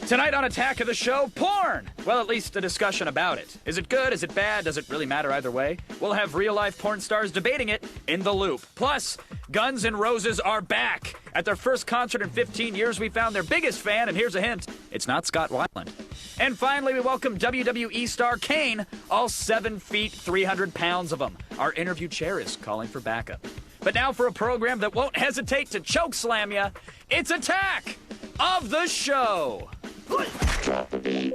Tonight on Attack of the Show, porn! Well, at least a discussion about it. Is it good? Is it bad? Does it really matter either way? We'll have real-life porn stars debating it in The Loop. Plus, Guns N' Roses are back. At their first concert in 15 years, we found their biggest fan, and here's a hint. It's not Scott Weiland. And finally, we welcome WWE star Kane, all 7 feet, 300 pounds of him. Our interview chair is calling for backup. But now for a program that won't hesitate to choke slam ya, it's Attack of the Show. Drop the beat.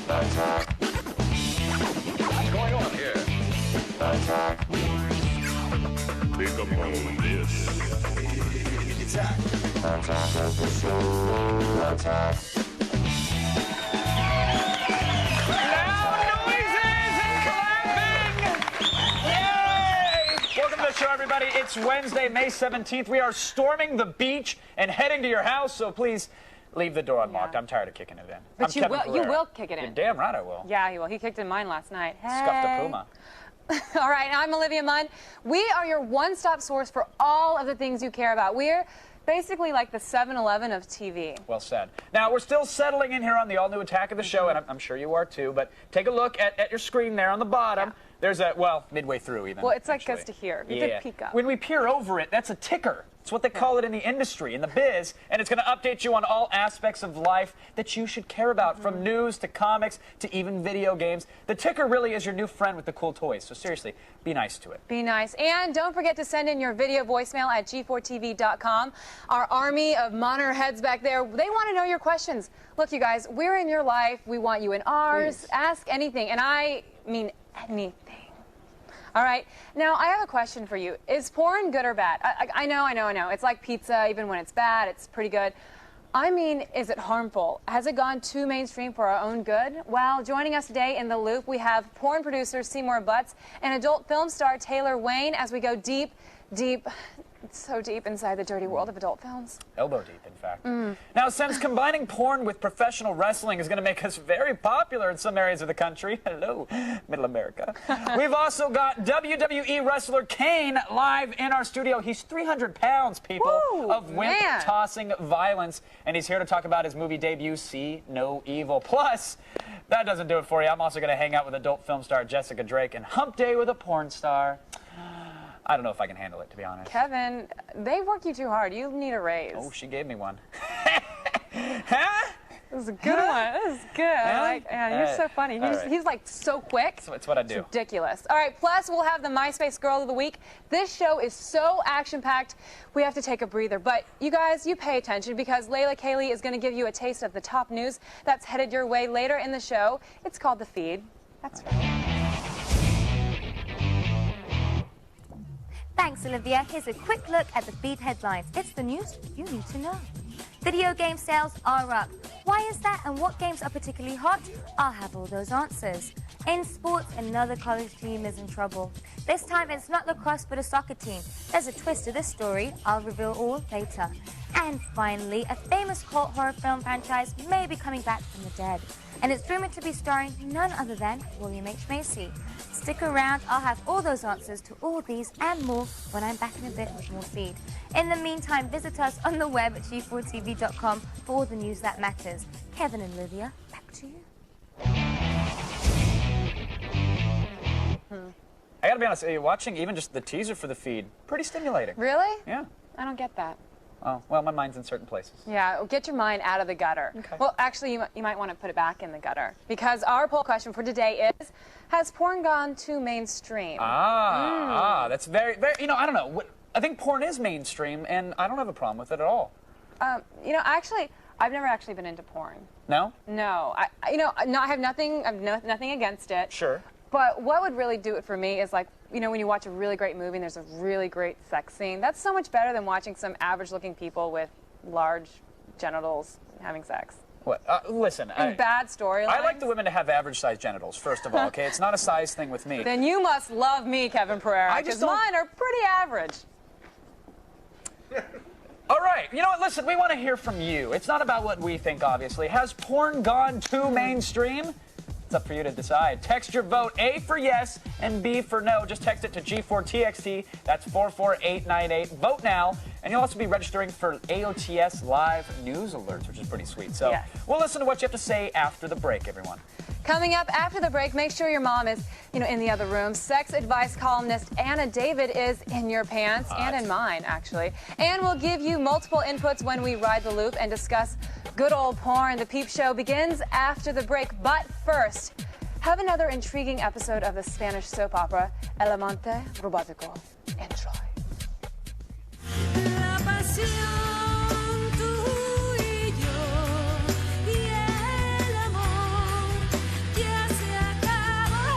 Attack. What's going on here? Attack. Pick up on this. Attack. Attack of the Show. Attack. Show, everybody. It's Wednesday, May 17th. We are storming the beach and heading to your house, so please leave the door unlocked. Yeah. I'm tired of kicking it in. But you will kick it in. You're damn right I will. Yeah, he will. He kicked in mine last night. Hey. Scuffed a puma. All right, I'm Olivia Munn. We are your one-stop source for all of the things you care about. We're basically like the 7-Eleven of TV. Well said. Now, we're still settling in here on the all-new Attack of the Show, and I'm sure you are too, but take a look at your screen there on the bottom. Yeah. There's a, well, midway through even. Well, it's like goes to here. You could peek up. When we peer over it, that's a ticker. It's what they call it in the industry, in the biz, and it's going to update you on all aspects of life that you should care about, from news to comics to even video games. The ticker really is your new friend with the cool toys, so seriously, be nice to it. Be nice. And don't forget to send in your video voicemail at g4tv.com. Our army of monitor heads back there, they want to know your questions. Look, you guys, we're in your life. We want you in ours. Please. Ask anything, and I mean anything. All right. Now, I have a question for you. Is porn good or bad? I know. It's like pizza. Even when it's bad, it's pretty good. I mean, is it harmful? Has it gone too mainstream for our own good? Well, joining us today in The Loop, we have porn producer Seymour Butts and adult film star Taylor Wayne as we go deep, so deep inside the dirty world of adult films. Elbow deep, in fact. Now, since combining porn with professional wrestling is going to make us very popular in some areas of the country, hello, Middle America, we've also got WWE wrestler Kane live in our studio. He's 300 pounds, people, of wimp-tossing violence, and he's here to talk about his movie debut, See No Evil. Plus, that doesn't do it for you. I'm also going to hang out with adult film star Jessica Drake and hump day with a porn star. I don't know if I can handle it, to be honest. Kevin, they work you too hard. You need a raise. Oh, she gave me one. Huh? This is a good one. This is good. I like, yeah, you're so funny. He's like so quick. It's what I do. It's ridiculous. All right, plus we'll have the MySpace Girl of the Week. This show is so action-packed, we have to take a breather. But you guys, you pay attention because Layla Kaylee is going to give you a taste of the top news that's headed your way later in the show. It's called The Feed. That's right. Thanks, Olivia. Here's a quick look at the feed headlines. It's the news you need to know. Video game sales are up. Why is that and what games are particularly hot? I'll have all those answers. In sports, another college team is in trouble. This time it's not lacrosse but a soccer team. There's a twist to this story. I'll reveal all later. And finally, a famous cult horror film franchise may be coming back from the dead. And it's rumored to be starring none other than William H. Macy. Stick around, I'll have all those answers to all these and more when I'm back in a bit with more feed. In the meantime, visit us on the web at g4tv.com for all the news that matters. Kevin and Olivia, back to you. I gotta be honest, watching even just the teaser for The Feed, pretty stimulating. Really? Yeah. I don't get that. Oh, well, my mind's in certain places. Yeah, get your mind out of the gutter. Okay. Well, actually, you might want to put it back in the gutter. Because our poll question for today is, has porn gone too mainstream? That's very, I don't know. I think porn is mainstream, and I don't have a problem with it at all. Actually, I've never actually been into porn. No? No. I have nothing against it. Sure. But what would really do it for me is like, when you watch a really great movie and there's a really great sex scene, that's so much better than watching some average-looking people with large genitals having sex. What? Listen, bad storylines. I like the women to have average-sized genitals, first of all, okay? It's not a size thing with me. Then you must love me, Kevin Pereira, because mine are pretty average. All right, you know what? Listen, we want to hear from you. It's not about what we think, obviously. Has porn gone too mainstream? It's up for you to decide. Text your vote, A for yes and B for no. Just text it to G4TXT. That's 44898. Vote now. And you'll also be registering for AOTS live news alerts, which is pretty sweet. So Yes. we'll listen to what you have to say after the break, everyone. Coming up after the break, make sure your mom is, in the other room. Sex advice columnist Anna David is in your pants, and in mine, actually. And we'll give you multiple inputs when we ride the loop and discuss good old porn. The Peep Show begins after the break. But first, have another intriguing episode of the Spanish soap opera El Amante Robótico. Enjoy. La pasión, tú y yo, y el amor ya se acabó.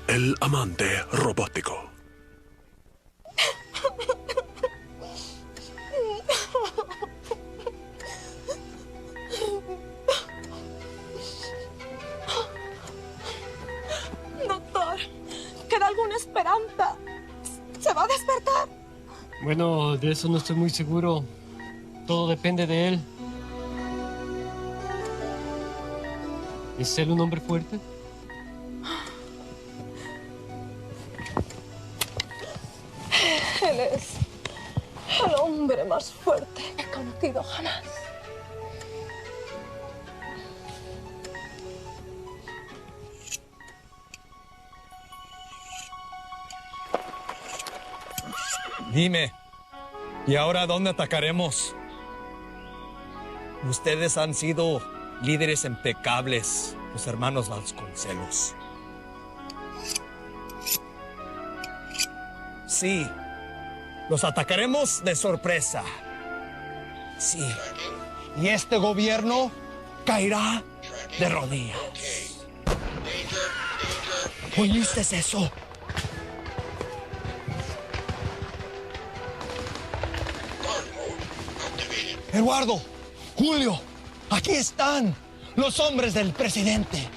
El amante robótico. Doctor, ¿queda alguna esperanza? ¿Se va a despertar? Bueno, de eso no estoy muy seguro. Todo depende de él. ¿Es él un hombre fuerte? Él es el hombre más fuerte que he conocido jamás. Dime, ¿y ahora dónde atacaremos? Ustedes han sido líderes impecables, los hermanos Vasconcelos. Sí, los atacaremos de sorpresa. Sí, y este gobierno caerá de rodillas. ¿Oíste eso? Eduardo, Julio, aquí están los hombres del presidente.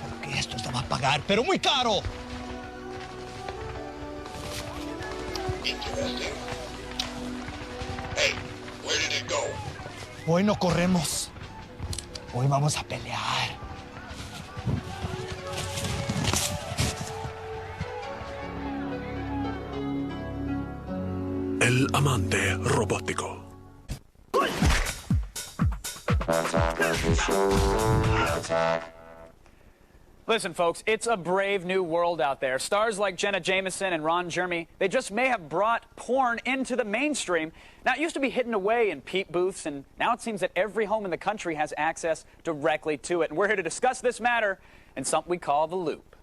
Porque esto se va a pagar, pero muy caro. Hey, where did it go? Hoy no corremos. Hoy vamos a pelear. El amante robótico. Listen, folks, it's a brave new world out there. Stars like Jenna Jameson and Ron Jeremy, they just may have brought porn into the mainstream. Now, it used to be hidden away in peep booths, and now it seems that every home in the country has access directly to it. And we're here to discuss this matter in something we call The Loop.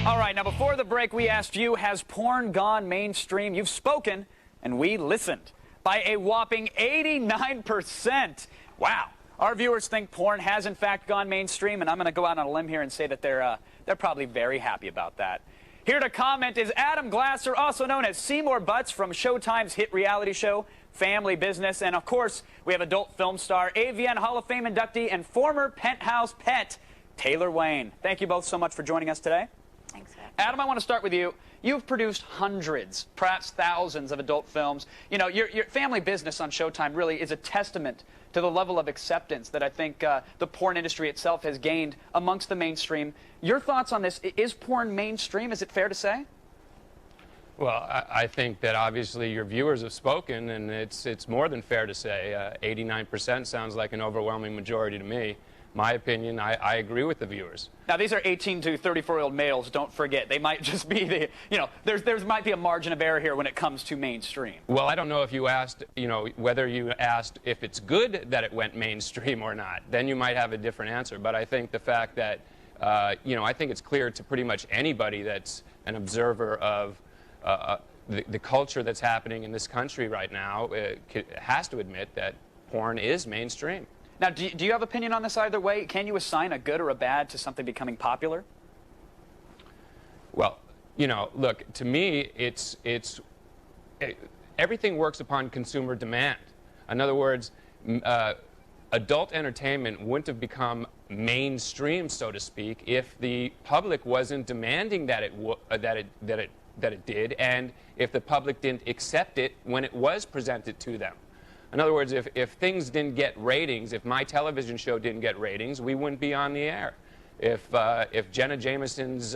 All right, now before the break, we asked you, has porn gone mainstream? You've spoken, and we listened. By a whopping 89%. Wow. Our viewers think porn has, in fact, gone mainstream, and I'm going to go out on a limb here and say that they're probably very happy about that. Here to comment is Adam Glasser, also known as Seymour Butts from Showtime's hit reality show, Family Business. And, of course, we have adult film star, AVN Hall of Fame inductee, and former Penthouse pet, Taylor Wayne. Thank you both so much for joining us today. Thanks, Ed. Adam, I want to start with you. You've produced hundreds, perhaps thousands of adult films. You know, your Family Business on Showtime really is a testament to the level of acceptance that I think the porn industry itself has gained amongst the mainstream. Your thoughts on this? Is porn mainstream? Is it fair to say? Well, I think that obviously your viewers have spoken, and it's more than fair to say. 89% sounds like an overwhelming majority to me. My opinion, I agree with the viewers. Now, these are 18 to 34-year-old males, don't forget. They might just be the, you know, there might be a margin of error here when it comes to mainstream. Well, I don't know if you asked, you know, whether you asked if it's good that it went mainstream or not. Then you might have a different answer. But I think the fact that, you know, I think it's clear to pretty much anybody that's an observer of the culture that's happening in this country right now has to admit that porn is mainstream. Now, do you have opinion on this either way? Can you assign a good or a bad to something becoming popular? Well, you know, look, to me, everything works upon consumer demand. In other words, adult entertainment wouldn't have become mainstream, so to speak, if the public wasn't demanding that it did, and if the public didn't accept it when it was presented to them. In other words, if things didn't get ratings, if my television show didn't get ratings, we wouldn't be on the air. If Jenna Jameson's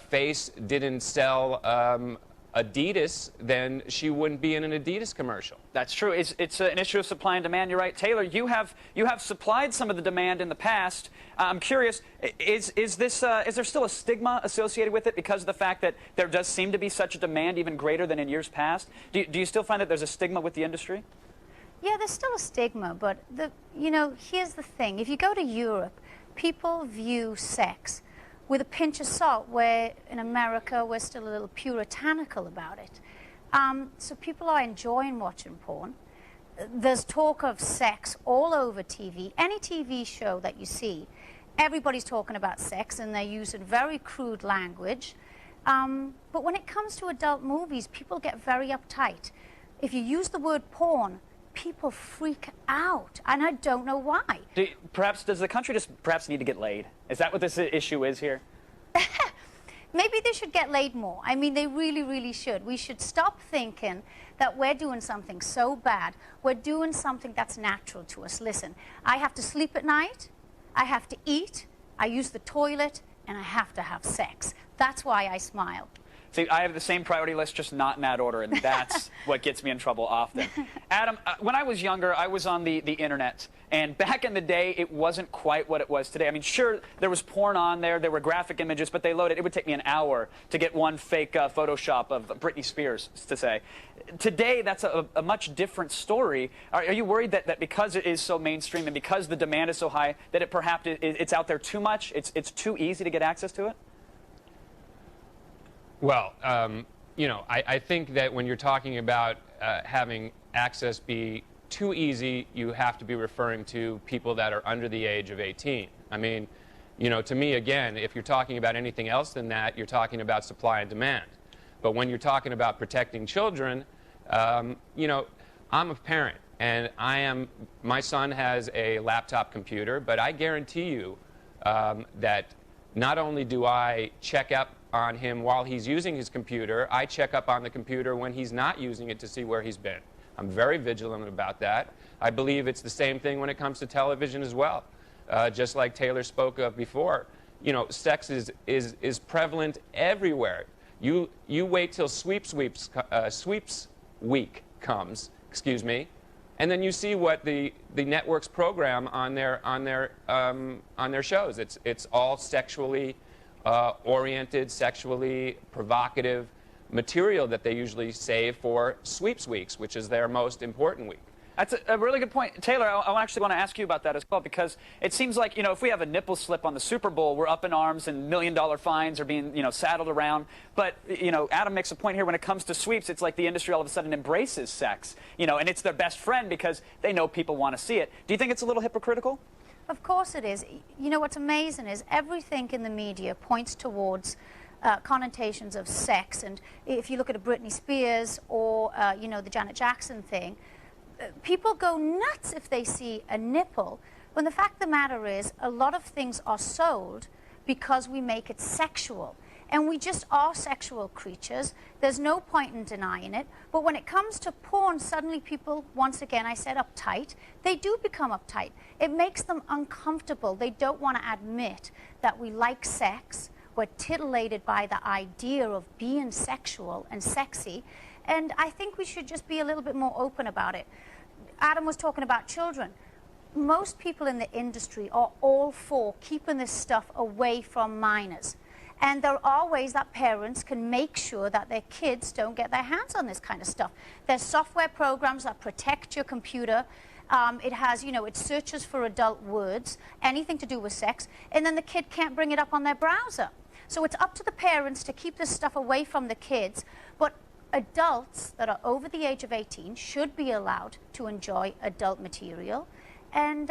face didn't sell Adidas, then she wouldn't be in an Adidas commercial. That's true. It's an issue of supply and demand. You're right, Taylor. You have supplied some of the demand in the past. I'm curious, is there still a stigma associated with it because of the fact that there does seem to be such a demand, even greater than in years past? Do you still find that there's a stigma with the industry? Yeah, there's still a stigma, but here's the thing: if you go to Europe, people view sex with a pinch of salt, where in America we're still a little puritanical about it. So people are enjoying watching porn. There's talk of sex all over TV. Any TV show that you see, everybody's talking about sex, and they're using very crude language. But when it comes to adult movies, people get very uptight. If you use the word porn, people freak out, and I don't know why. Does the country just perhaps need to get laid? Is that what this issue is here? Maybe they should get laid more. I mean, they really, really should. We should stop thinking that we're doing something so bad. We're doing something that's natural to us. Listen, I have to sleep at night, I have to eat, I use the toilet, and I have to have sex. That's why I smile. See, I have the same priority list, just not in that order, and that's what gets me in trouble often. Adam, when I was younger, I was on the internet, and back in the day, it wasn't quite what it was today. I mean, sure, there was porn on there, there were graphic images, but they loaded. It would take me an hour to get one fake Photoshop of Britney Spears, to say. Today, that's a much different story. Are you worried that because it is so mainstream and because the demand is so high, that it perhaps it's out there too much? It's too easy to get access to it? Well, I think that when you're talking about having access be too easy, you have to be referring to people that are under the age of 18. I mean, to me, again, if you're talking about anything else than that, you're talking about supply and demand. But when you're talking about protecting children, I'm a parent, and my son has a laptop computer, but I guarantee you that not only do I check up on him while he's using his computer, I check up on the computer when he's not using it to see where he's been. I'm very vigilant about that. I believe it's the same thing when it comes to television as well. Just like Taylor spoke of before, sex is prevalent everywhere. You wait till sweeps week comes, and then you see what the networks program on their shows. It's all sexually oriented, sexually provocative material that they usually save for sweeps weeks, which is their most important week. That's a really good point. Taylor, I actually want to ask you about that as well, because it seems like, if we have a nipple slip on the Super Bowl, we're up in arms and $1 million fines are being, saddled around. But, Adam makes a point here when it comes to sweeps, it's like the industry all of a sudden embraces sex, and it's their best friend because they know people want to see it. Do you think it's a little hypocritical? Of course it is. What's amazing is everything in the media points towards connotations of sex. And if you look at a Britney Spears or, the Janet Jackson thing, people go nuts if they see a nipple, when the fact of the matter is a lot of things are sold because we make it sexual. And we just are sexual creatures. There's no point in denying it. But when it comes to porn, suddenly people, once again, I said uptight, they do become uptight. It makes them uncomfortable. They don't want to admit that we like sex. We're titillated by the idea of being sexual and sexy. And I think we should just be a little bit more open about it. Adam was talking about children. Most people in the industry are all for keeping this stuff away from minors. And there are ways that parents can make sure that their kids don't get their hands on this kind of stuff. There's software programs that protect your computer. It has, it searches for adult words, anything to do with sex, and then the kid can't bring it up on their browser. So it's up to the parents to keep this stuff away from the kids, but adults that are over the age of 18 should be allowed to enjoy adult material. And,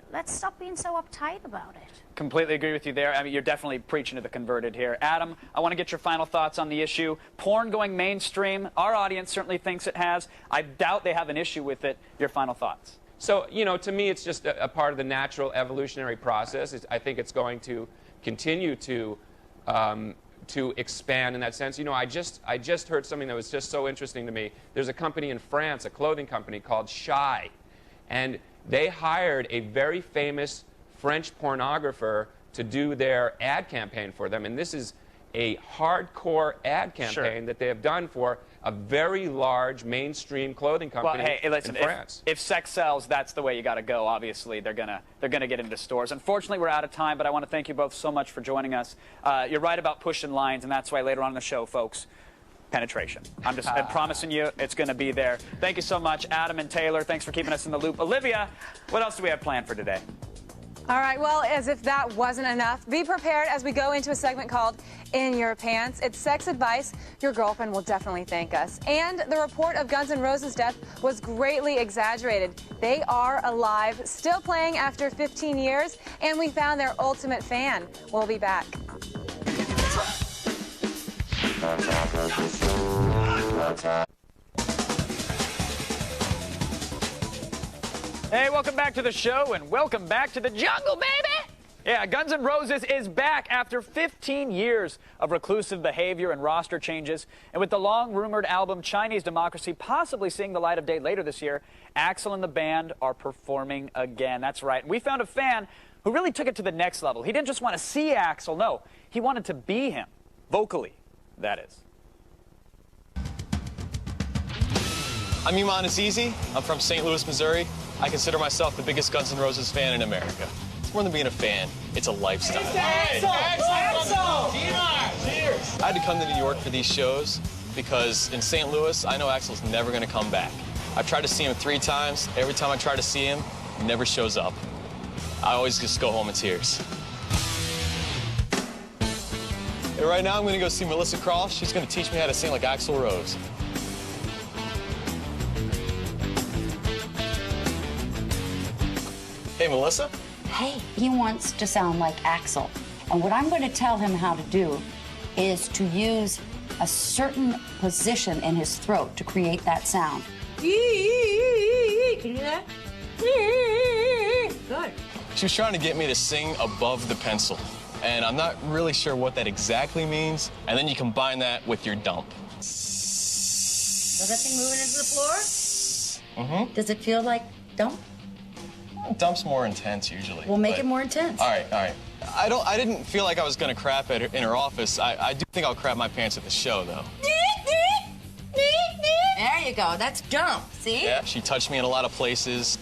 let's stop being so uptight about it. Completely agree with you there. I mean, you're definitely preaching to the converted here. Adam, I want to get your final thoughts on the issue. Porn going mainstream, our audience certainly thinks it has. I doubt they have an issue with it. Your final thoughts? So, to me, it's just a part of the natural evolutionary process. I think it's going to continue to expand in that sense. I just heard something that was just so interesting to me. There's a company in France, a clothing company called Shy, and they hired a very famous French pornographer to do their ad campaign for them. And this is a hardcore ad campaign that they have done for a very large mainstream clothing company listen, in France. If sex sells, that's the way you got to go. Obviously, they're gonna get into stores. Unfortunately, we're out of time, but I want to thank you both so much for joining us. You're right about pushing lines, and that's why later on in the show, folks, penetration. I'm promising you it's going to be there. Thank you so much, Adam and Taylor. Thanks for keeping us in the loop. Olivia, what else do we have planned for today? All right, well, as if that wasn't enough, be prepared as we go into a segment called In Your Pants. It's sex advice your girlfriend will definitely thank us. And the report of Guns N' Roses' death was greatly exaggerated. They are alive, still playing after 15 years, and we found their ultimate fan. We'll be back. Hey, welcome back to the show, and welcome back to the jungle, baby! Yeah, Guns N' Roses is back after 15 years of reclusive behavior and roster changes. And with the long-rumored album Chinese Democracy possibly seeing the light of day later this year, Axl and the band are performing again. That's right. We found a fan who really took it to the next level. He didn't just want to see Axl, no. He wanted to be him. Vocally, that is. I'm Iman Azizi. I'm from St. Louis, Missouri. I consider myself the biggest Guns N' Roses fan in America. It's more than being a fan, it's a lifestyle. Axl! Cheers! I had to come to New York for these shows because in St. Louis, I know Axl's never going to come back. I've tried to see him 3 times. Every time I try to see him, he never shows up. I always just go home in tears. And right now, I'm going to go see Melissa Cross. She's going to teach me how to sing like Axl Rose. Hey, Melissa? Hey, he wants to sound like Axl. And what I'm going to tell him how to do is to use a certain position in his throat to create that sound. Can you do that? Good. She was trying to get me to sing above the pencil. And I'm not really sure what that exactly means. And then you combine that with your dump. Is that thing moving into the floor? Mm-hmm. Does it feel like dump? Dump's more intense usually. We'll make it more intense. All right, all right. I didn't feel like I was gonna crap at her, in her office. I do think I'll crap my pants at the show though. There you go. That's dump. See? Yeah, she touched me in a lot of places.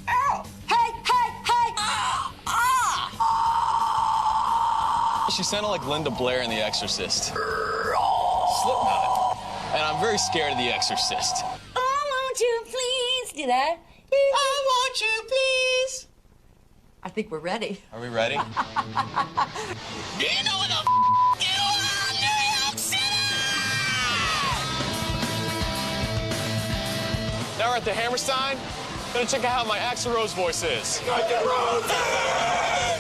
Ow! Hey! Ah! Ah! She sounded like Linda Blair in The Exorcist. Slipknot. And I'm very scared of The Exorcist. Oh, won't you please do that? I want you, please. I think we're ready. Are we ready? Do you know what the you are, New York City? Now we're at the Hammerstein. Gonna check out how my Axl Rose voice is.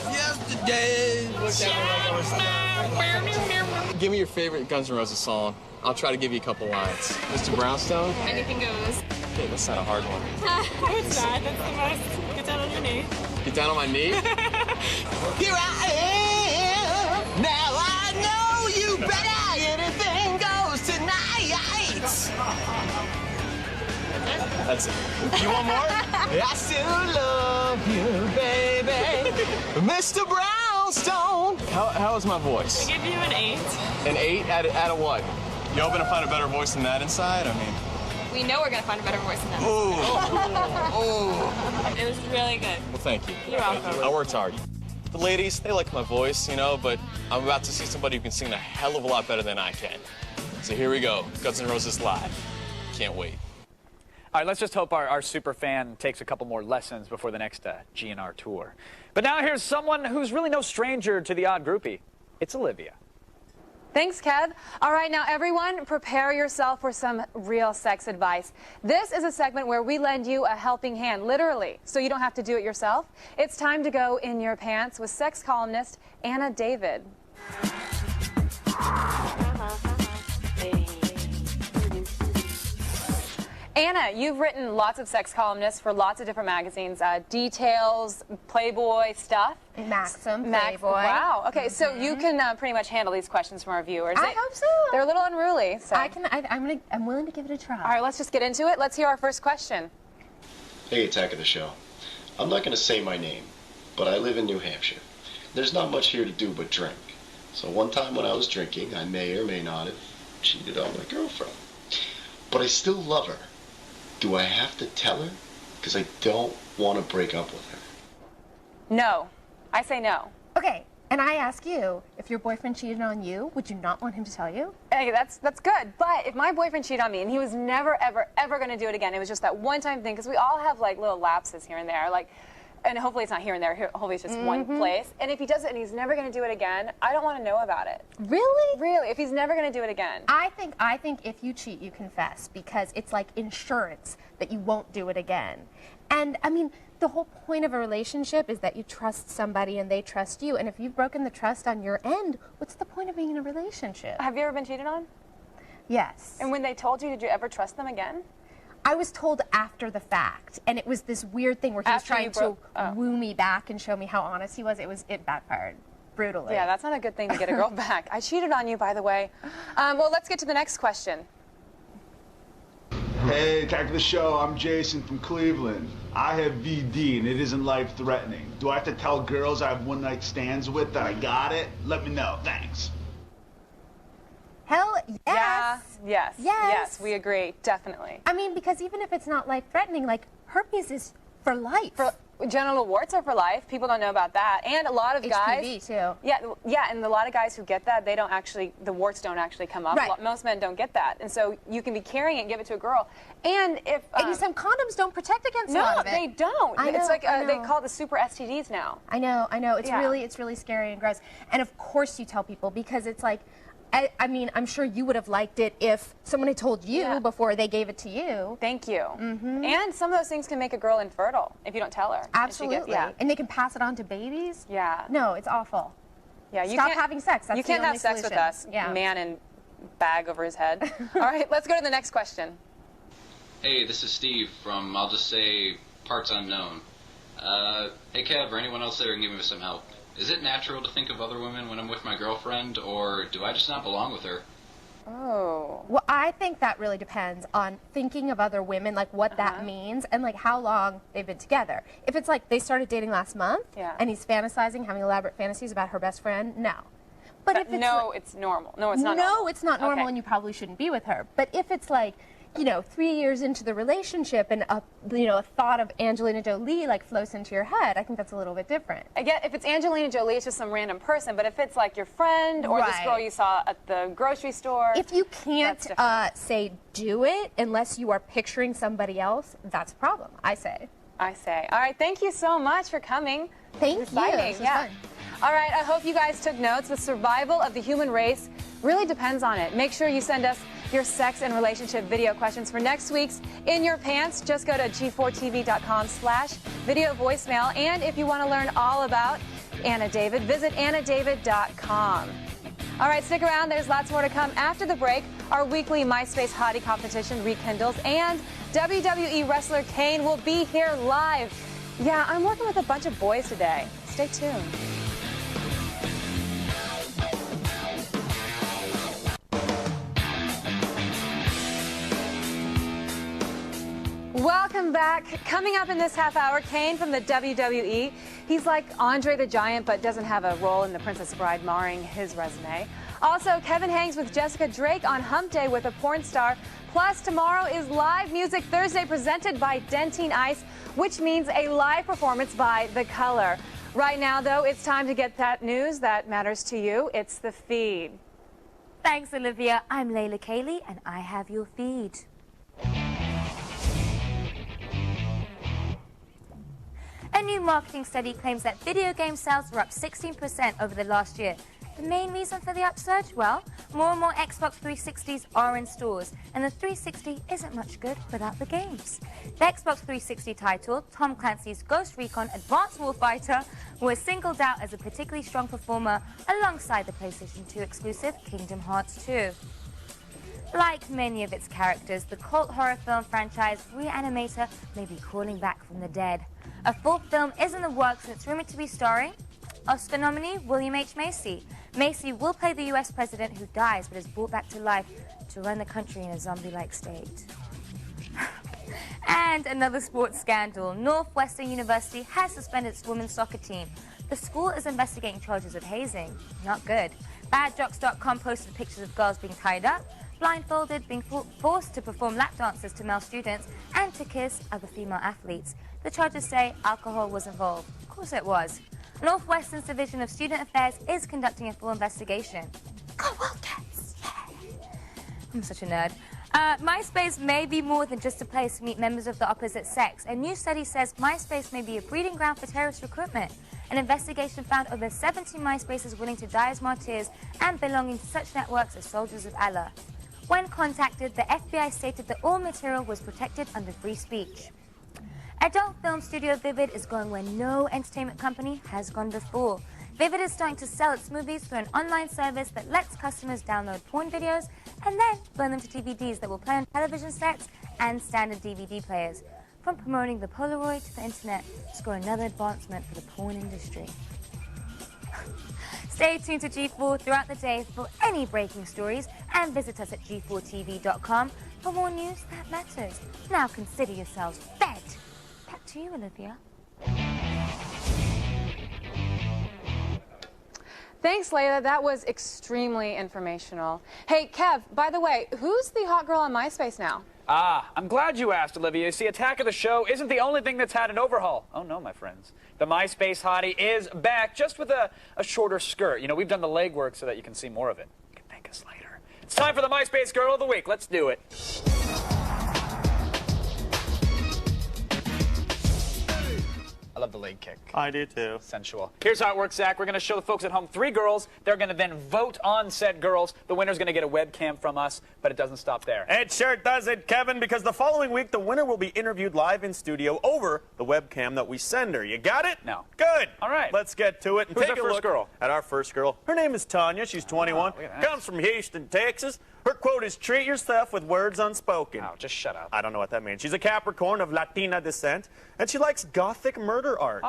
Yesterday. Give me your favorite Guns N' Roses song. I'll try to give you a couple lines. Mr. Brownstone? Anything goes. Okay, that's not a hard one. No, it's not. That's the most. Get down on your knee. Get down on my knee? Here I am. Now I know you better. Anything goes tonight. That's it. You want more? I still love you, baby. Mr. Brownstone. How is my voice? I give you an 8. An 8 out of what? You hoping to find a better voice than that inside? I mean... We know we're going to find a better voice than that. Oh. It was really good. Well, thank you. You're welcome. I worked hard. The ladies, they like my voice, you know, but I'm about to see somebody who can sing a hell of a lot better than I can. So here we go. Guns N' Roses live. Can't wait. All right, let's just hope our super fan takes a couple more lessons before the next GNR tour. But now here's someone who's really no stranger to the odd groupie. It's Olivia. Thanks, Kev. All right, now everyone, prepare yourself for some real sex advice. This is a segment where we lend you a helping hand, literally, so you don't have to do it yourself. It's time to go in your pants with sex columnist Anna David. Anna, you've written lots of sex columnists for lots of different magazines, Details, Playboy, stuff. Maxim, Playboy. Wow. Okay, so you can pretty much handle these questions from our viewers. I hope so. They're a little unruly. So. I'm willing to give it a try. All right, let's just get into it. Let's hear our first question. Hey, Attack of the Show. I'm not going to say my name, but I live in New Hampshire. There's not much here to do but drink. So one time when I was drinking, I may or may not have cheated on my girlfriend. But I still love her. Do I have to tell her? Because I don't want to break up with her. No. I say no. Okay, and I ask you, if your boyfriend cheated on you, would you not want him to tell you? Hey, that's good. But if my boyfriend cheated on me and he was never, ever, ever going to do it again, it was just that one-time thing, because we all have, like, little lapses here and there, like, and hopefully it's not here and there, hopefully it's just one place. And if he does it and he's never going to do it again, I don't want to know about it. Really? Really, if he's never going to do it again. I think if you cheat, you confess, because it's like insurance that you won't do it again. And, I mean, the whole point of a relationship is that you trust somebody and they trust you. And if you've broken the trust on your end, what's the point of being in a relationship? Have you ever been cheated on? Yes. And when they told you, did you ever trust them again? I was told after the fact, and it was this weird thing where he was trying to woo me back and show me how honest he was. It backfired brutally. Yeah, that's not a good thing to get a girl back. I cheated on you, by the way. Well, let's get to the next question. Hey, time for the show. I'm Jason from Cleveland. I have VD and it isn't life-threatening. Do I have to tell girls I have one-night stands with that I got it? Let me know. Thanks. Hell yes. Yeah, yes, we agree, definitely. I mean, because even if it's not life-threatening, like, herpes is for life. Genital warts are for life. People don't know about that. And a lot of guys... HPV, too. Yeah, and a lot of guys who get that, they don't actually, the warts don't actually come up. Right. Most men don't get that. And so you can be carrying it and give it to a girl. And if... and some condoms don't protect against a lot of it. No, they don't. I know, it's like, I know. they call it the super STDs now. I know. It's Yeah. really scary and gross. And of course you tell people, because it's like, I mean, I'm sure you would have liked it if someone had told you before they gave it to you. Thank you. And some of those things can make a girl infertile if you don't tell her. Absolutely. And they can pass it on to babies. Yeah. No, it's awful. Yeah, you Stop can't, having sex. That's you can't the have only sex solution. with us, Yeah. man in bag over his head. All right, let's go to the next question. Hey, this is Steve from, I'll just say, Parts Unknown. Hey, Kev, or anyone else there can give me some help. Is it natural to think of other women when I'm with my girlfriend, or do I just not belong with her? Oh. Well, I think that really depends on thinking of other women, like what that means, and like how long they've been together. If it's like they started dating last month, and he's fantasizing, having elaborate fantasies about her best friend, no. But if it's no, it's normal. No, it's not normal. No, it's not normal, Okay. and you probably shouldn't be with her. But if it's like, you know, 3 years into the relationship and a thought of Angelina Jolie like floats into your head, I think that's a little bit different. I get if it's Angelina Jolie, it's just some random person. But if it's like your friend or this girl you saw at the grocery store, If you can't say do it unless you are picturing somebody else, that's a problem, I say. I say. All right, thank you so much for coming. Thank you. Exciting. This was Yeah. fun. All right, I hope you guys took notes. The survival of the human race really depends on it. Make sure you send us your sex and relationship video questions for next week's In Your Pants. Just go to g4tv.com/video voicemail. And if you want to learn all about Anna David, visit annadavid.com. All right, stick around. There's lots more to come after the break. Our weekly MySpace Hottie competition rekindles, and WWE wrestler Kane will be here live. Yeah, I'm working with a bunch of boys today. Stay tuned. Welcome back. Coming up in this half hour, Kane from the WWE. He's like Andre the Giant, but doesn't have a role in The Princess Bride, marring his resume. Also, Kevin hangs with Jessica Drake on Hump Day with a porn star. Plus, tomorrow is Live Music Thursday presented by Dentine Ice, which means a live performance by The Color. Right now, though, it's time to get that news that matters to you. It's the feed. Thanks, Olivia. I'm Layla Cayley, and I have your feed. A new marketing study claims that video game sales were up 16% over the last year. The main reason for the upsurge? Well, more and more Xbox 360s are in stores, and the 360 isn't much good without the games. The Xbox 360 title, Tom Clancy's Ghost Recon Advanced Warfighter, was singled out as a particularly strong performer alongside the PlayStation 2 exclusive Kingdom Hearts 2. Like many of its characters, the cult horror film franchise Reanimator may be calling back from the dead. A fourth film is in the works, and it's rumored to be starring Oscar nominee William H. Macy. Macy will play the US president who dies but is brought back to life to run the country in a zombie-like state. And another sports scandal. Northwestern University has suspended its women's soccer team. The school is investigating charges of hazing. Not good. Badjocks.com posted pictures of girls being tied up, blindfolded, being forced to perform lap dances to male students, and to kiss other female athletes. The charges say alcohol was involved. Of course it was. Northwestern's Division of Student Affairs is conducting a full investigation. Go Wildcats! Yeah. I'm such a nerd. MySpace may be more than just a place to meet members of the opposite sex. A new study says MySpace may be a breeding ground for terrorist recruitment. An investigation found over 70 MySpaces willing to die as martyrs and belonging to such networks as Soldiers of Allah. When contacted, the FBI stated that all material was protected under free speech. Adult film studio Vivid is going where no entertainment company has gone before. Vivid is starting to sell its movies through an online service that lets customers download porn videos and then burn them to DVDs that will play on television sets and standard DVD players. From promoting the Polaroid to the internet, score another advancement for the porn industry. Stay tuned to G4 throughout the day for any breaking stories and visit us at g4tv.com for more news that matters. Now consider yourselves fed. Back to you, Olivia. Thanks, Layla. That was extremely informational. Hey, Kev, by the way, who's the hot girl on MySpace now? I'm glad you asked, Olivia. You see, Attack of the Show isn't the only thing that's had an overhaul. Oh, no, my friends. The MySpace hottie is back, just with a shorter skirt. You know, we've done the legwork so that you can see more of it. You can thank us later. It's time for the MySpace Girl of the Week. Let's do it. I love the leg kick. I do too. Sensual. Here's how it works, Zach. We're going to show the folks at home 3 girls. They're going to then vote on said girls. The winner's going to get a webcam from us, but it doesn't stop there. It sure doesn't, Kevin, because the following week the winner will be interviewed live in studio over the webcam that we send her. You got it? No. Good. All right. Let's get to it and Who's take our a first look girl? at our first girl. Her name is Tanya. She's 21. Comes from Houston, Texas. Her quote is, "Treat yourself with words unspoken." Oh, just shut up. I don't know what that means. She's a Capricorn of Latina descent, and she likes Gothic murder art.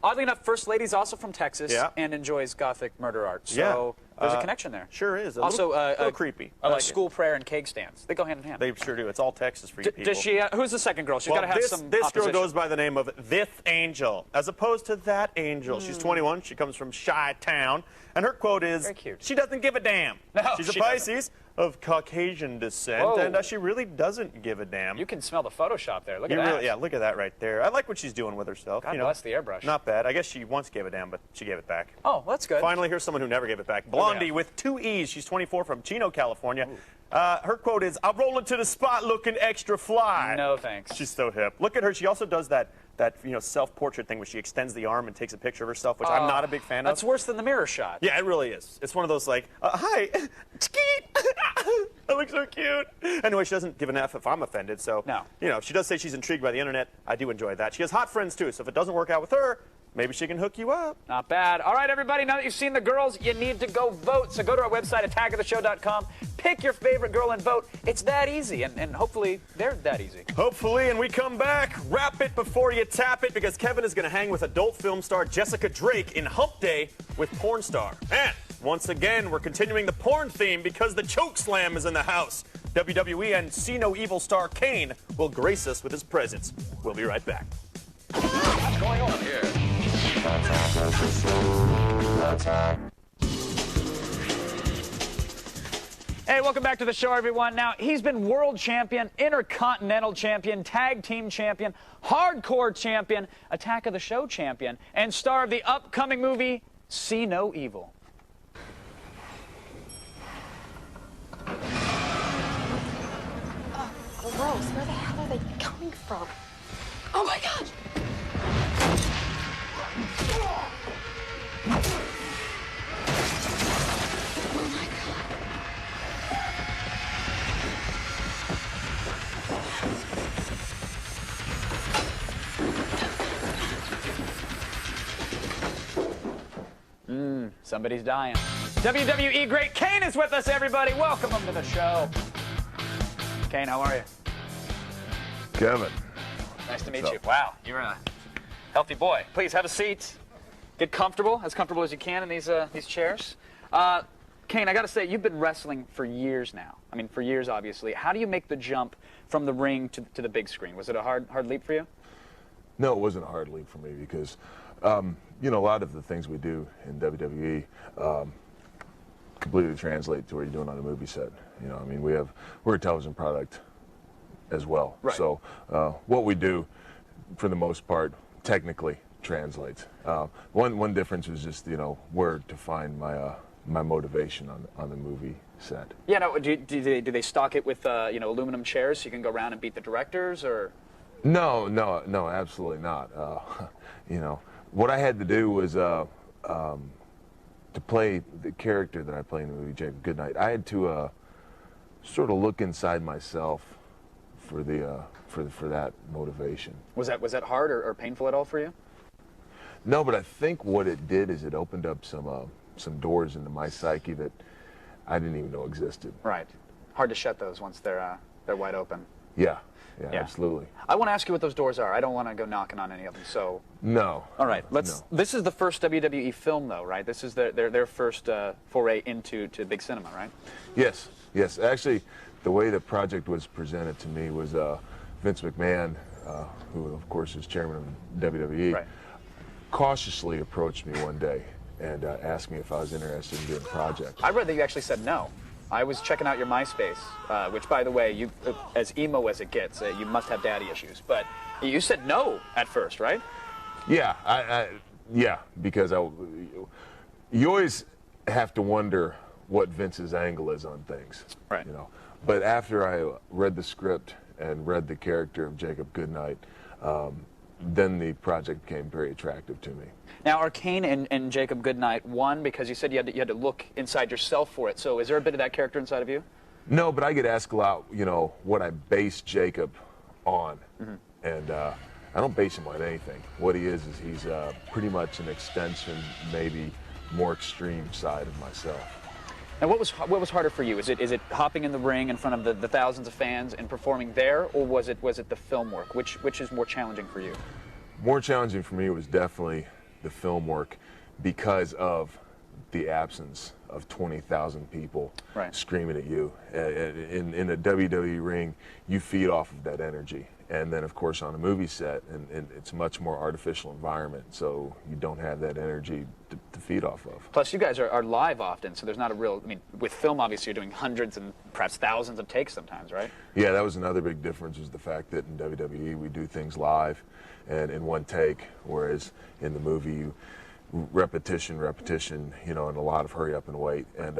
Oddly enough, First Lady's also from Texas and enjoys Gothic murder art. So there's a connection there. Sure is. Also, a little creepy. School prayer and keg stands. They go hand in hand. They sure do. It's all Texas for you people. Does she? Who's the second girl? She's got to have some This opposition. girl goes by the name of This Angel, as opposed to That Angel. She's 21. She comes from Chi-Town, and her quote is, very cute. "She doesn't give a damn." No, she's a she Pisces of Caucasian descent, Whoa. and she really doesn't give a damn. You can smell the Photoshop there. Look at that. Really, yeah, look at that right there. I like what she's doing with herself. God bless the airbrush. Not bad. I guess she once gave a damn, but she gave it back. Oh, that's good. Finally, here's someone who never gave it back. Blondie with 2 E's. She's 24 from Chino, California. Her quote is, "I'll roll into the spot looking extra fly." No thanks. She's so hip. Look at her. She also does that self-portrait thing where she extends the arm and takes a picture of herself, which I'm not a big fan of. That's worse than the mirror shot. Yeah, it really is. It's one of those like, "Hi, I look so cute." Anyway, she doesn't give an F if I'm offended, so, she does say she's intrigued by the internet. I do enjoy that. She has hot friends, too, so if it doesn't work out with her, maybe she can hook you up. Not bad. All right, everybody, now that you've seen the girls, you need to go vote. So go to our website, attackoftheshow.com, pick your favorite girl and vote. It's that easy, and hopefully they're that easy. Hopefully, and we come back, wrap it before you tap it, because Kevin is going to hang with adult film star Jessica Drake in Hump Day with porn star. And once again, we're continuing the porn theme because the choke slam is in the house. WWE and See No Evil star Kane will grace us with his presence. We'll be right back. What's going on here? Hey, welcome back to the show, everyone. Now, he's been world champion, intercontinental champion, tag team champion, hardcore champion, Attack of the Show champion, and star of the upcoming movie, See No Evil. Oh, gross. Where the hell are they coming from? Oh my gosh! Somebody's dying. WWE great Kane is with us, everybody. Welcome him to the show. Kane, how are you? Kevin. Nice to meet you. Wow, you're a healthy boy. Please have a seat. Get comfortable as you can in these chairs. Kane, I got to say, you've been wrestling for years now. I mean, for years, obviously. How do you make the jump from the ring to the big screen? Was it a hard leap for you? No, it wasn't a hard leap for me because, you know, a lot of the things we do in WWE completely translate to what you're doing on a movie set. You know, I mean, we're a television product as well. Right. So what we do, for the most part, technically translates. One difference was just, you know, where to find my motivation on the movie set. Yeah, no, do they stock it with, you know, aluminum chairs so you can go around and beat the directors, or? No, absolutely not. You know, what I had to do was to play the character that I play in the movie, Jacob Goodnight. I had to sort of look inside myself for that motivation. Was that hard or painful at all for you? No, but I think what it did is it opened up some doors into my psyche that I didn't even know existed. Right. Hard to shut those once they're wide open. Yeah, absolutely. I want to ask you what those doors are. I don't want to go knocking on any of them. So. No. All right. Let's. No. This is the first WWE film, though, right? This is their first foray into big cinema, right? Yes. Actually, the way the project was presented to me was Vince McMahon, who of course is chairman of WWE, right, cautiously approached me one day and asked me if I was interested in doing a project. I read that you actually said no. I was checking out your MySpace, which, by the way, you, as emo as it gets, you must have daddy issues. But you said no at first, right? Yeah, yeah, because you always have to wonder what Vince's angle is on things, right? You know, but after I read the script and read the character of Jacob Goodnight, then the project became very attractive to me. Now, are Kane and Jacob Goodnight one because you said you had to look inside yourself for it? So, is there a bit of that character inside of you? No, but I get asked a lot, you know, what I base Jacob on, and I don't base him on anything. What he is he's pretty much an extension, maybe more extreme side of myself. Now, what was harder for you? Is it hopping in the ring in front of the thousands of fans and performing there, or was it the film work? Which is more challenging for you? More challenging for me was definitely the film work because of the absence of 20,000 people screaming at you. In a WWE ring, you feed off of that energy. And then, of course, on a movie set, and it's a much more artificial environment, so you don't have that energy to feed off of. Plus, you guys are live often, so there's not a real, I mean, with film, obviously, you're doing hundreds and perhaps thousands of takes sometimes, right? Yeah, that was another big difference, was the fact that in WWE, we do things live and in one take, whereas in the movie, you repetition, you know, and a lot of hurry up and wait. And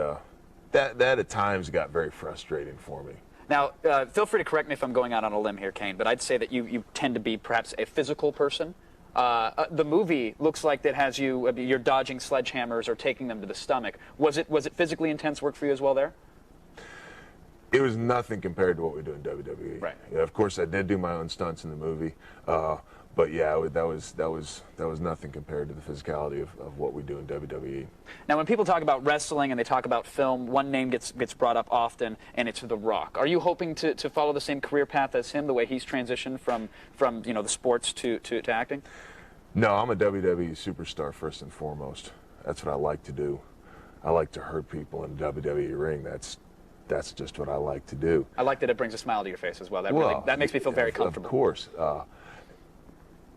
that at times got very frustrating for me. Now, feel free to correct me if I'm going out on a limb here, Kane, but I'd say that you tend to be perhaps a physical person. The movie looks like that has you're dodging sledgehammers or taking them to the stomach. Was it physically intense work for you as well there? It was nothing compared to what we do in WWE. Right. Yeah, of course, I did do my own stunts in the movie, but yeah, that was nothing compared to the physicality of what we do in WWE. Now, when people talk about wrestling and they talk about film, one name gets brought up often, and it's The Rock. Are you hoping to follow the same career path as him, the way he's transitioned from you know, the sports to acting? No, I'm a WWE superstar first and foremost. That's what I like to do. I like to hurt people in the WWE ring. That's just what I like to do. I like that it brings a smile to your face as well. That makes me feel very comfortable. Of course.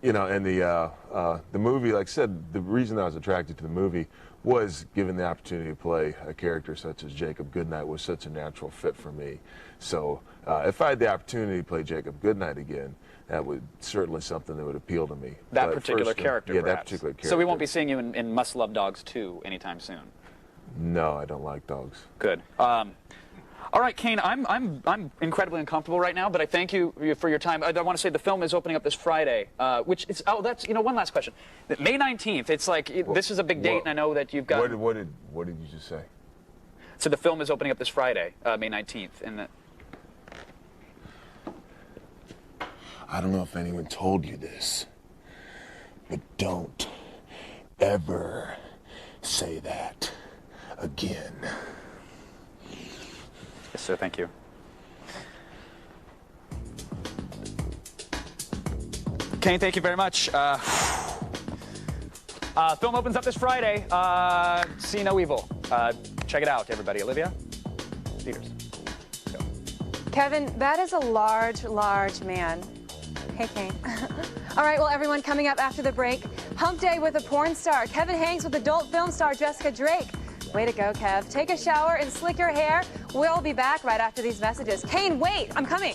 You know, and the movie, like I said, the reason I was attracted to the movie was given the opportunity to play a character such as Jacob Goodnight was such a natural fit for me. So if I had the opportunity to play Jacob Goodnight again, that would certainly something that would appeal to me. That particular character, yeah, perhaps. that particular character. So we won't be seeing you in Must Love Dogs 2 anytime soon? No, I don't like dogs. Good. All right, Kane, I'm incredibly uncomfortable right now, but I thank you for your time. I want to say the film is opening up this Friday, which is, that's, you know, one last question. May 19th, it's like, this is a big date, and I know that you've got... What did you just say? So the film is opening up this Friday, May 19th, and I don't know if anyone told you this, but don't ever say that again. Yes, sir, thank you. Kane, thank you very much. Film opens up this Friday. See no evil. Check it out, everybody. Olivia? Theaters. Kevin, that is a large, large man. Hey, Kane. All right, well, everyone, coming up after the break, Hump Day with a porn star. Kevin hangs with adult film star Jessica Drake. Way to go, Kev. Take a shower and slick your hair. We'll be back right after these messages. Kane, wait, I'm coming.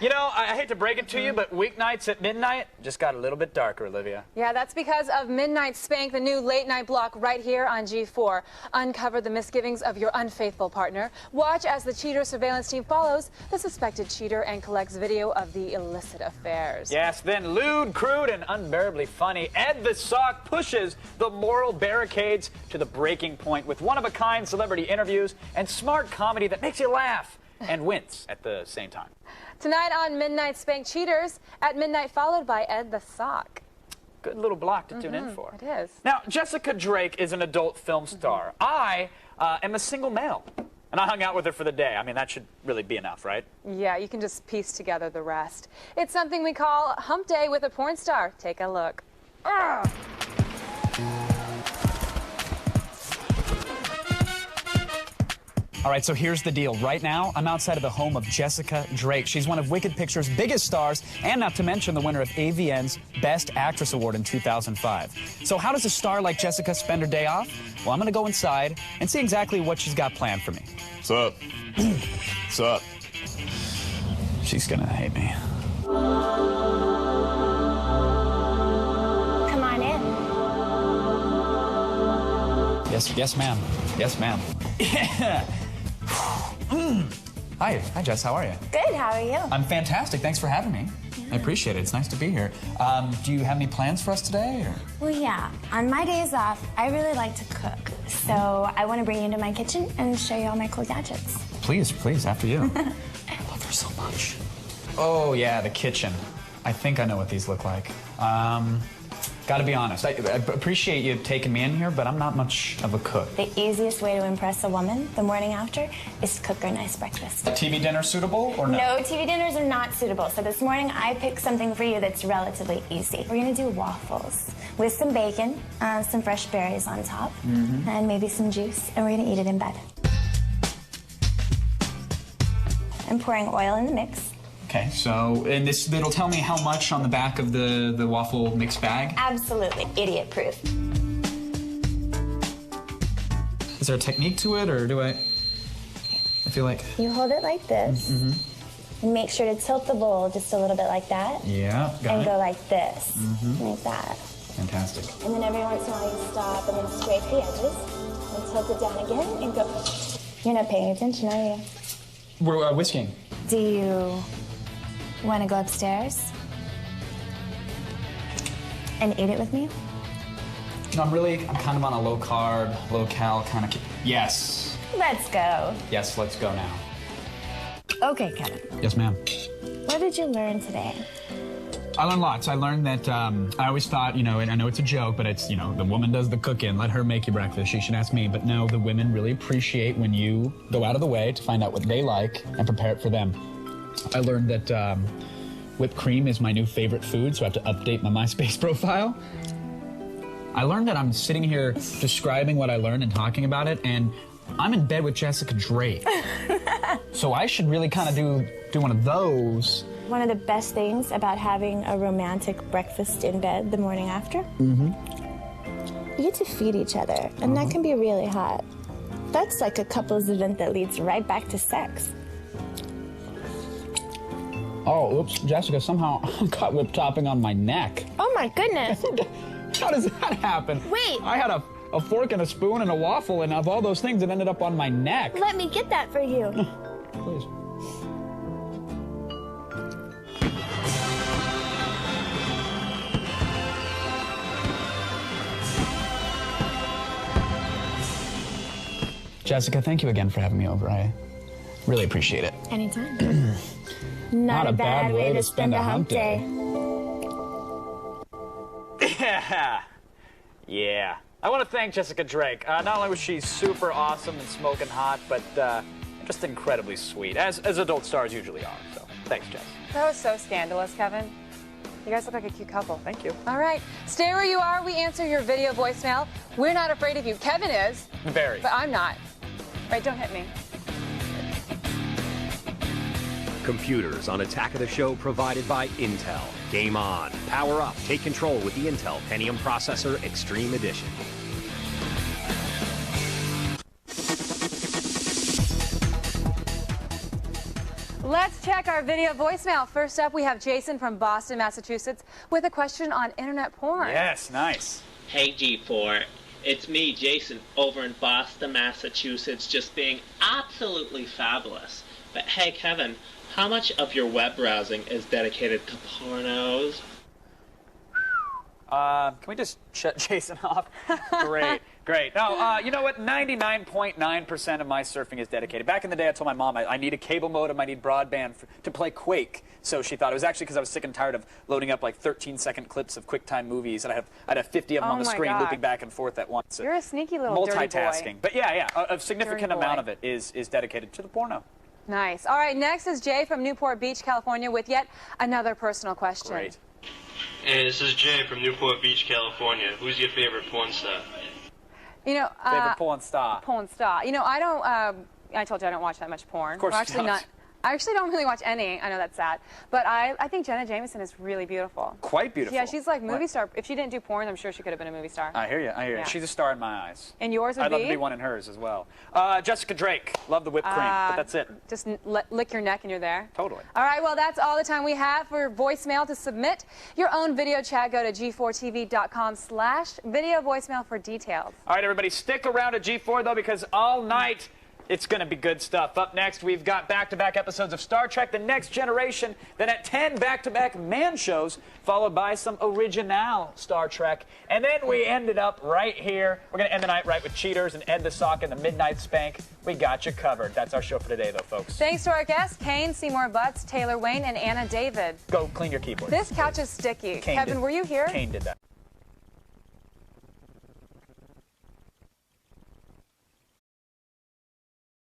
You know, I hate to break it to you, but weeknights at midnight just got a little bit darker, Olivia. Yeah, that's because of Midnight Spank, the new late-night block right here on G4. Uncover the misgivings of your unfaithful partner. Watch as the cheater surveillance team follows the suspected cheater and collects video of the illicit affairs. Yes, then lewd, crude, and unbearably funny, Ed the Sock pushes the moral barricades to the breaking point with one-of-a-kind celebrity interviews and smart comedy that makes you laugh and wince at the same time. Tonight on Midnight Spank, cheaters at midnight, followed by Ed the Sock. Good little block to tune in for. It is. Now, Jessica Drake is an adult film star. I am a single male, and I hung out with her for the day. I mean, that should really be enough, right? Yeah, you can just piece together the rest. It's something we call Hump Day with a porn star. Take a look. All right, so here's the deal. Right now, I'm outside of the home of Jessica Drake. She's one of Wicked Pictures' biggest stars, and not to mention the winner of AVN's Best Actress Award in 2005. So how does a star like Jessica spend her day off? Well, I'm going to go inside and see exactly what she's got planned for me. What's up? What's up? She's going to hate me. Come on in. Yes, ma'am. Yes, ma'am. Yeah. Hi, Jess. How are you? Good, how are you? I'm fantastic. Thanks for having me. I appreciate it. It's nice to be here. Do you have any plans for us today? Or? Well, yeah. On my days off, I really like to cook. So I want to bring you into my kitchen and show you all my cool gadgets. Please, after you. I love her so much. Oh, yeah, the kitchen. I think I know what these look like. Gotta be honest, I appreciate you taking me in here, but I'm not much of a cook. The easiest way to impress a woman the morning after is to cook her a nice breakfast. A TV dinner suitable or no? No, TV dinners are not suitable. So this morning I picked something for you that's relatively easy. We're gonna do waffles with some bacon, some fresh berries on top, and maybe some juice, and we're gonna eat it in bed. I'm pouring oil in the mix. Okay, so, and it'll tell me how much on the back of the waffle mix bag? Absolutely, idiot-proof. Is there a technique to it, or do I feel like... You hold it like this, and make sure to tilt the bowl just a little bit like that. Yeah, got and it. go like this, like that. Fantastic. And then every once in a while you stop and then scrape the edges, and tilt it down again, and go. You're not paying attention, are you? We're whisking. Do you want to go upstairs and eat it with me? You know, I'm kind of on a low-carb, low-cal kind of... Yes. Let's go. Yes, let's go now. Okay, Kevin. Yes, ma'am. What did you learn today? I learned lots. I learned that I always thought, you know, and I know it's a joke, but it's, you know, the woman does the cooking. Let her make you breakfast. She should ask me. But no, the women really appreciate when you go out of the way to find out what they like and prepare it for them. I learned that whipped cream is my new favorite food, so I have to update my MySpace profile. I learned that I'm sitting here describing what I learned and talking about it, and I'm in bed with Jessica Drake. So I should really kind of do one of those. One of the best things about having a romantic breakfast in bed the morning after, you get to feed each other, and that can be really hot. That's like a couples event that leads right back to sex. Oh, oops, Jessica, somehow got whipped topping on my neck. Oh my goodness. How does that happen? Wait. I had a fork and a spoon and a waffle, and of all those things, it ended up on my neck. Let me get that for you. Please. Jessica, thank you again for having me over. I really appreciate it. Anytime. Not a bad way to spend a hump day. Yeah. I want to thank Jessica Drake. Not only was she super awesome and smoking hot, but just incredibly sweet, as adult stars usually are. So. Thanks, Jess. That was so scandalous, Kevin. You guys look like a cute couple. Thank you. All right. Stay where you are. We answer your video voicemail. We're not afraid of you. Kevin is. Very. But I'm not. Right, don't hit me. Computers on Attack of the Show provided by Intel. Game on. Power up. Take control with the Intel Pentium Processor Extreme Edition. Let's check our video voicemail. First up, we have Jason from Boston, Massachusetts, with a question on internet porn. Yes, nice. Hey, G4. It's me, Jason, over in Boston, Massachusetts, just being absolutely fabulous. But hey, Kevin, how much of your web browsing is dedicated to pornos? Can we just shut Jason off? Great, great. No, you know what? 99.9% of my surfing is dedicated. Back in the day, I told my mom I need a cable modem, I need broadband to play Quake. So she thought it was actually because I was sick and tired of loading up like 13-second clips of QuickTime movies, and I'd have 50 of them on the screen looping back and forth at once. You're a sneaky little dirty boy. Multitasking. But yeah, a significant amount of it is dedicated to the porno. Nice. All right, next is Jay from Newport Beach, California, with yet another personal question. Great. Hey, this is Jay from Newport Beach, California. Who's your favorite porn star? You know, favorite porn star. Porn star. You know, I don't. I told you I don't watch that much porn. Of course, well, actually not. I actually don't really watch any. I know that's sad, but I think Jenna Jameson is really beautiful. Quite beautiful. Yeah, she's like movie star. If she didn't do porn, I'm sure she could have been a movie star. I hear you. I hear you. She's a star in my eyes. And yours would I'd be? love to be one in hers as well. Jessica Drake. Love the whipped cream, but that's it. Just lick your neck and you're there. Totally. All right, well, that's all the time we have for voicemail. To submit your own video chat, go to g4tv.com/video voicemail for details. All right, everybody, stick around at G4, though, because all night it's going to be good stuff. Up next, we've got back-to-back episodes of Star Trek: The Next Generation, then at 10, back-to-back man shows, followed by some original Star Trek. And then we ended up right here. We're going to end the night right with Cheaters and Ed the Sock and the Midnight Spank. We got you covered. That's our show for today, though, folks. Thanks to our guests, Kane, Seymour Butts, Taylor Wayne, and Anna David. Go clean your keyboard. This couch is sticky. Kane Kevin, did. were you here? Kane did that.